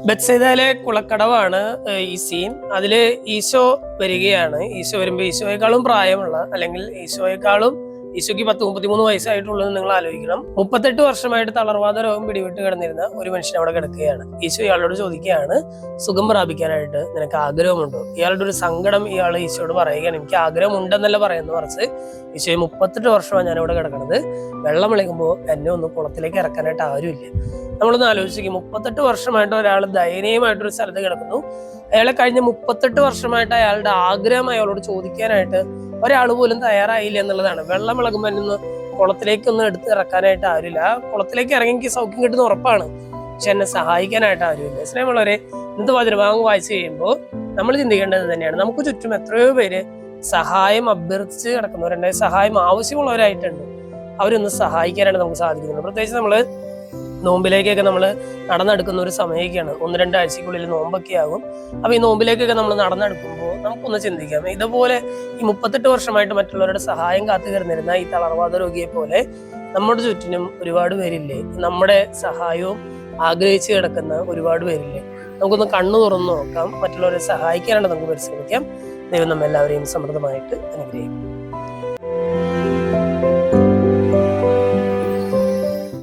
ബെത്സൈദയിലെ കുളക്കടവാണ് ഈ സീൻ. അതില് ഈശോ വരികയാണ്. ഈശോ വരുമ്പോ ഈശോയെക്കാളും പ്രായമുള്ള, അല്ലെങ്കിൽ ഈശോയ്ക്ക് 10-33 വയസ്സായിട്ടുള്ളത് നിങ്ങൾ ആലോചിക്കണം. 38 വർഷമായിട്ട് തളർവാദ രോഗം പിടിവിട്ട് കിടന്നിരുന്ന ഒരു മനുഷ്യൻ അവിടെ കിടക്കുകയാണ്. ഈശോ ഇയാളോട് ചോദിക്കുകയാണ്, സുഖം പ്രാപിക്കാനായിട്ട് നിനക്ക് ആഗ്രഹമുണ്ടോ? ഇയാളുടെ ഒരു സങ്കടം ഇയാൾ ഈശോയോട് പറയുകയാണ്. എനിക്ക് ആഗ്രഹം ഉണ്ടെന്നല്ല പറയുന്നത്, മറിച്ച് ഈശോയെ 38 വർഷമാണ് ഞാനിവിടെ കിടക്കണത്, വെള്ളം വിളിക്കുമ്പോൾ എന്നെ ഒന്ന് കുളത്തിലേക്ക് ഇറക്കാനായിട്ട് ആരുമില്ല. നമ്മളൊന്ന് ആലോചിക്കും, 38 വർഷമായിട്ട് ഒരാൾ ദയനീയമായിട്ടൊരു സ്ഥലത്ത് കിടക്കുന്നു. അയാളെ കഴിഞ്ഞ 38 വർഷമായിട്ട് അയാളുടെ ആഗ്രഹം അയാളോട് ചോദിക്കാനായിട്ട് ഒരാൾ പോലും തയ്യാറായില്ല എന്നുള്ളതാണ്. വെള്ളം വിളകുമ്പോൾ എന്നെ കുളത്തിലേക്കൊന്നും എടുത്ത് ഇറക്കാനായിട്ട് ആരുമില്ല. കുളത്തിലേക്ക് ഇറങ്ങി എനിക്ക് സൗഖ്യം കിട്ടുന്ന ഉറപ്പാണ്, പക്ഷെ എന്നെ സഹായിക്കാനായിട്ട് ആരുമില്ല. സ്നേഹമുള്ളവരെ, ഇന്നത്തെ വചനഭാഗം വായിച്ചു കഴിയുമ്പോൾ നമ്മൾ ചിന്തിക്കേണ്ടത് തന്നെയാണ്. നമുക്ക് ചുറ്റും എത്രയോ പേര് സഹായം അഭ്യർത്ഥിച്ച് കിടക്കുന്നവരുണ്ട്, സഹായം ആവശ്യമുള്ളവരായിട്ടുണ്ട്. അവരൊന്ന് സഹായിക്കാനായിട്ട് നമുക്ക് സാധിക്കുന്നുണ്ട്. പ്രത്യേകിച്ച് നമ്മള് നോമ്പിലേക്കൊക്കെ നമ്മൾ നടന്നെടുക്കുന്ന ഒരു സമയമൊക്കെയാണ്. 1-2 ആഴ്ചക്കുള്ളിൽ നോമ്പൊക്കെ ആകും. അപ്പൊ ഈ നോമ്പിലേക്കൊക്കെ നമ്മൾ നടന്നെടുക്കുമ്പോൾ നമുക്കൊന്ന് ചിന്തിക്കാം, ഇതുപോലെ ഈ 38 വർഷമായിട്ട് മറ്റുള്ളവരുടെ സഹായം കാത്തു കിടന്നിരുന്ന ഈ തളർവാദ രോഗിയെ പോലെ നമ്മുടെ ചുറ്റിനും ഒരുപാട് പേരില്ലേ, നമ്മുടെ സഹായവും ആഗ്രഹിച്ച് കിടക്കുന്ന ഒരുപാട് പേരില്ലേ? നമുക്കൊന്ന് കണ്ണു തുറന്നു നോക്കാം, മറ്റുള്ളവരെ സഹായിക്കാനായിട്ട് നമുക്ക് പരിശ്രമിക്കാം. ദൈവം നമ്മെല്ലാവരെയും സമൃദ്ധമായിട്ട് അനുഗ്രഹിക്കും.